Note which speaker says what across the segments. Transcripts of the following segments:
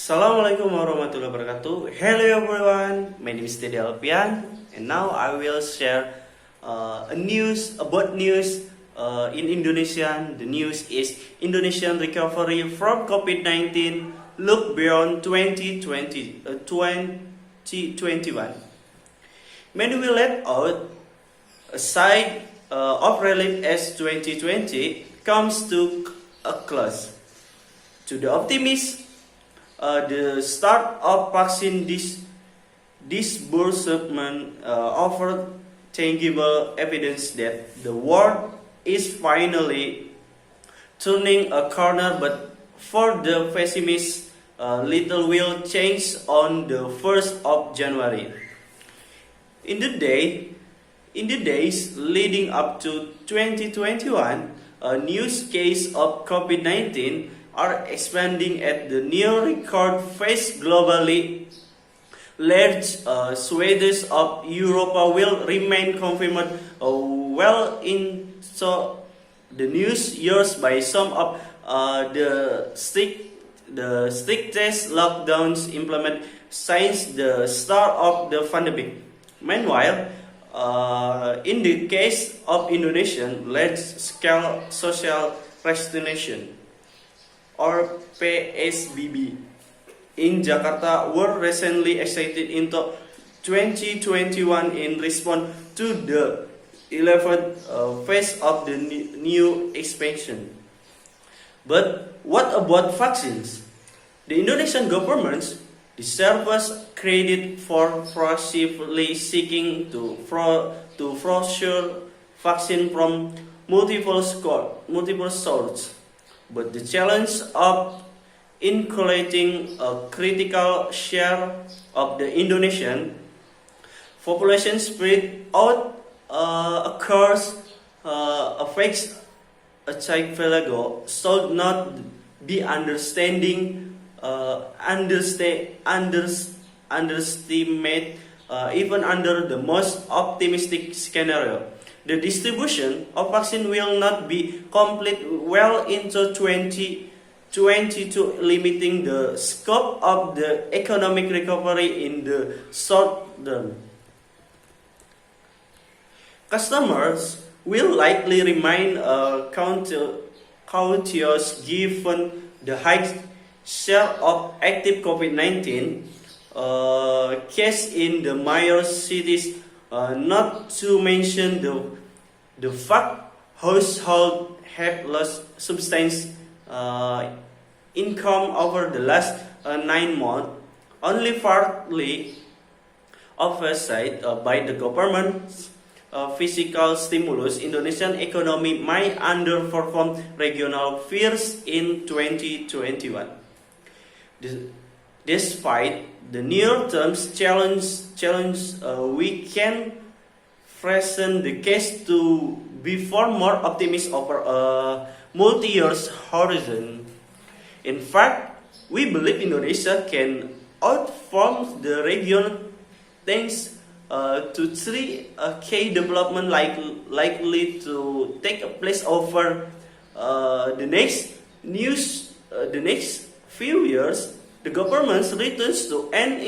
Speaker 1: Assalamualaikum warahmatullahi wabarakatuh. Hello everyone, my name is Tedy Alfian, and now I will share about news in Indonesia. The news is Indonesian recovery from COVID-19 look beyond 2021. Many will let out a sigh of relief as 2020 comes to a close. To the optimists, the start of vaccine disbursement offered tangible evidence that the world is finally turning a corner, but for the pessimists, little will change on the 1st of January. In the days leading up to 2021, a new case of COVID-19 are expanding at the near record pace globally. Large swathes of Europe will remain confined well into the news years by some of the strictest lockdowns implemented since the start of the pandemic. Meanwhile, in the case of Indonesia, large-scale social restitution or PSBB in Jakarta were recently extended into 2021 in response to the 11th phase of the new expansion. But what about vaccines? The Indonesian government deserves credit for proactively seeking to procure vaccine from multiple sources. But the challenge of inculcating a critical share of the Indonesian population spread out across affects a archipelago should not be underestimate even under the most optimistic scenario. The distribution of vaccine will not be complete well into 2022, limiting the scope of the economic recovery in the short term. Customers will likely remain cautious given the high share of active COVID-19 cases in the major cities. Not to mention the fact households have lost substantial income over the last 9 months, only partly offset by the government's fiscal stimulus. Indonesian economy might underperform regional fears in 2021. Despite the near-term challenge, we can present the case to be far more optimistic over a multi-year horizon. In fact, we believe Indonesia can outperform the region thanks to three key developments likely to take place over the next few years. The government's returns to an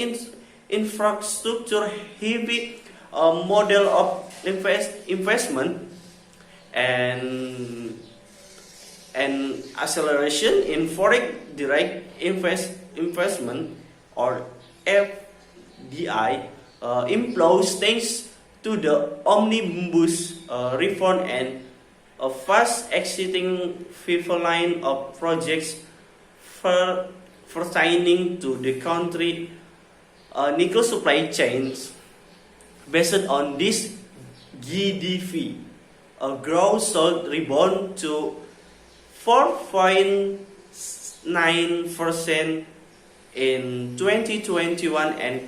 Speaker 1: infrastructure-heavy model of investment and acceleration in foreign direct investment or FDI improves thanks to the omnibus reform and a fast exiting pipeline of projects pertaining to the country nickel supply chains. Based on this GDP, a growth should rebound to 4.9% in 2021 and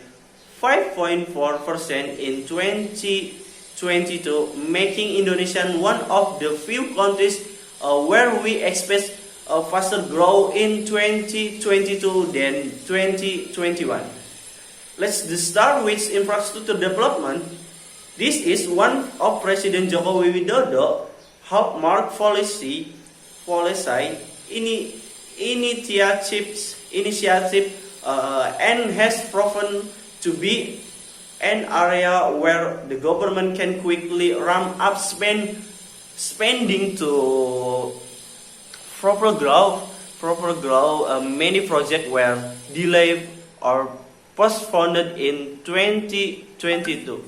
Speaker 1: 5.4% in 2022, making Indonesia one of the few countries where we expect a faster growth in 2022 than 2021. Let's start with infrastructure development. This is one of President Joko Widodo hallmark policy initiatives and has proven to be an area where the government can quickly ramp up spending to proper growth. Many projects were delayed or postponed in 2022.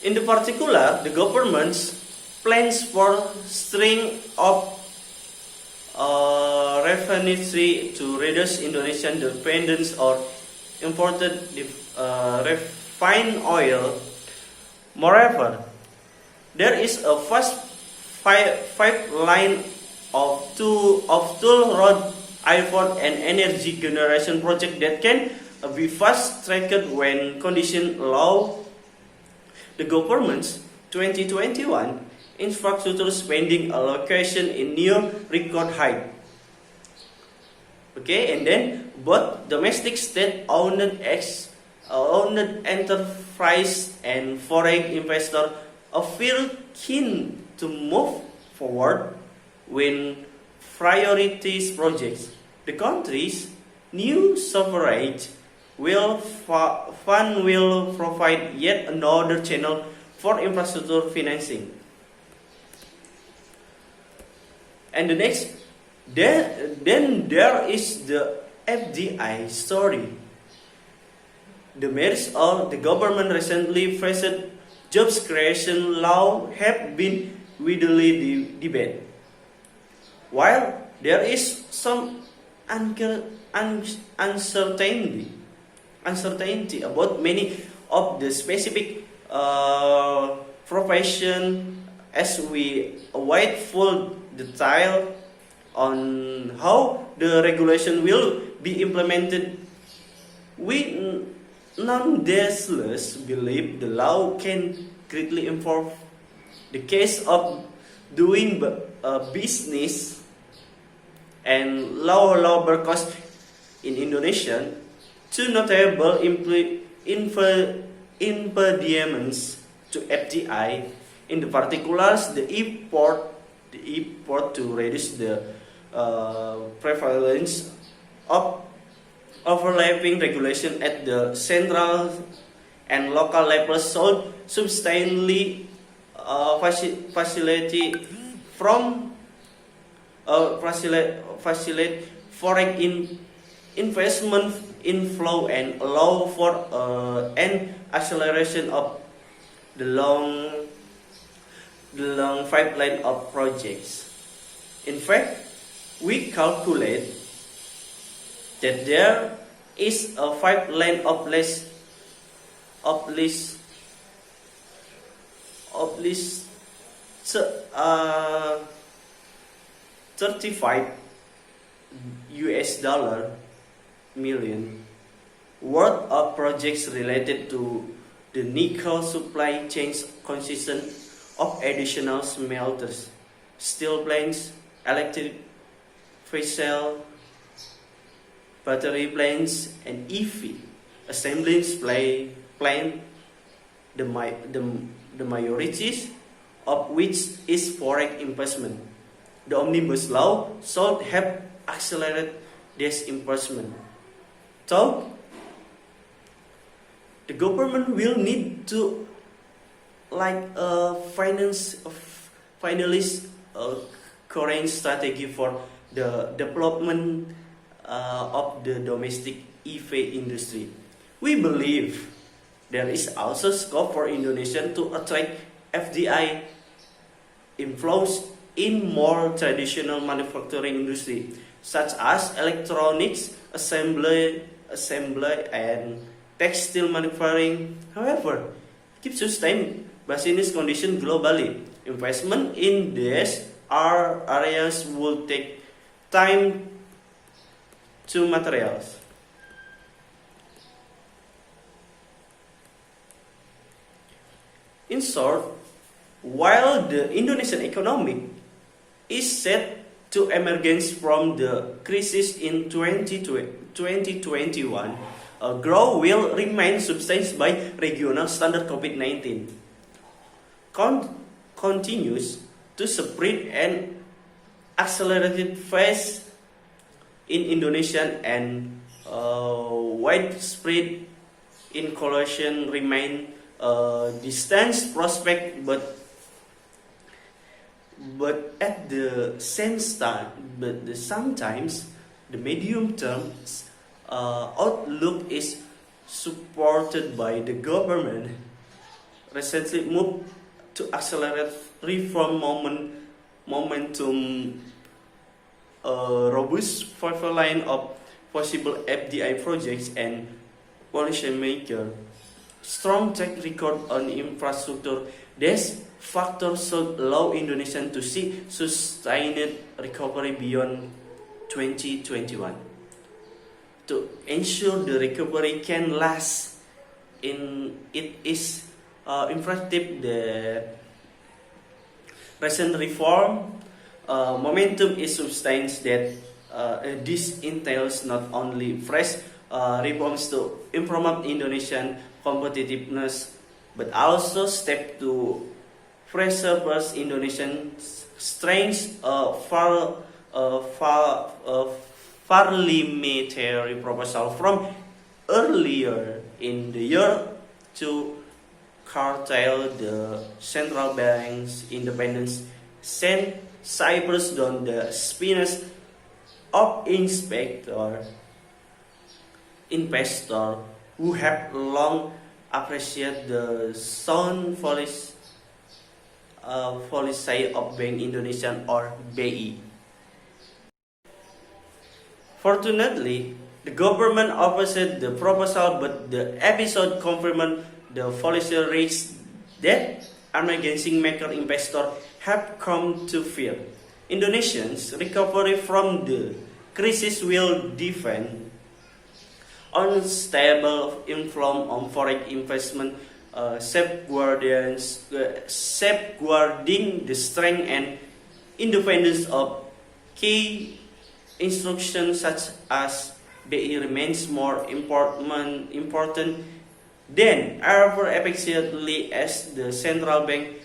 Speaker 1: In the particular, the government's plans for string of refineries to reduce Indonesian dependence on imported refined oil. Moreover, there is a vast pipeline of toll road, airport, and energy generation project that can be fast-tracked when conditions allow. The government's 2021 infrastructure spending allocation in near record high. Okay, and then both domestic state-owned enterprise and foreign investor feel keen to move forward with priorities projects. The country's new sovereign fund will provide yet another channel for infrastructure financing. And the next, then there is the FDI story. The merits of the government recently faced jobs creation law have been widely debated. While there is some uncertainty about many of the specific profession, as we await full detail on how the regulation will be implemented, we nonetheless believe the law can greatly improve the case of doing business and lower labor costs in Indonesia. Two notable impediments to FDI, in the particulars, the effort to reduce the prevalence of overlapping regulation at the central and local levels should substantially facilitate foreign investment inflow and allow for an acceleration of the long pipeline of projects. In fact, we calculate that there is a pipeline of least 35 US$ million worth of projects related to the nickel supply chains consistent of additional smelters, steel plants, electric vehicle, battery plants, and EV assembly plant, the majority of which is foreign investment. The Omnibus Law should have accelerated this investment. So, the government will need to finalize a current strategy for the development of the domestic EV industry. We believe there is also scope for Indonesia to attract FDI inflows in more traditional manufacturing industry, such as electronics, assembly and textile manufacturing. However, keep sustain business condition globally. Investment in these areas will take time to materialize. In short, while the Indonesian economy is set to emerge from the crisis in 2021, growth will remain subsidized by regional standard. COVID-19 continues to spread and accelerated phase in Indonesia and widespread inclusion remain a distant prospect, but at the same time, sometimes the medium term outlook is supported by the government recently moved to accelerate reform momentum, a robust pipeline of possible FDI projects and policymakers, strong track record on infrastructure. These factors should allow Indonesia to see sustained recovery beyond 2021. To ensure the recovery can last, it is imperative that recent reform momentum is sustained. That this entails not only fresh reforms to improve Indonesian competitiveness, but also step to preserve Indonesian strengths. Parliamentary proposal from earlier in the year to curtail the central bank's independence sent Cyprus down the spinach of investors who have long appreciated the sound policy of Bank Indonesia or BI. Fortunately, the government opposed the proposal, but the episode confirmed the policy risks that emerging macro investors have come to fear. Indonesia's recovery from the crisis will depend on stable inflow on foreign investment, safeguarding the strength and independence of key institutions such as BI remains more important than ever, especially as the central bank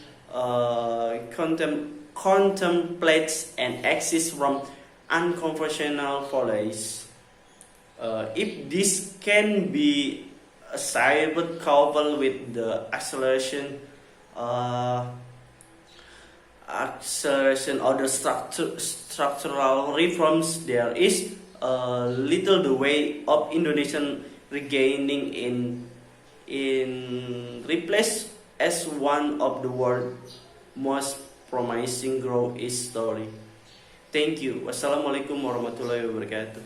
Speaker 1: contemplates an exit from unconventional policies. If this can be achieved coupled with the acceleration of the structural reforms, there is little the way of Indonesian regaining in replace as one of the world's most promising growth story. Thank you. Wassalamualaikum warahmatullahi wabarakatuh.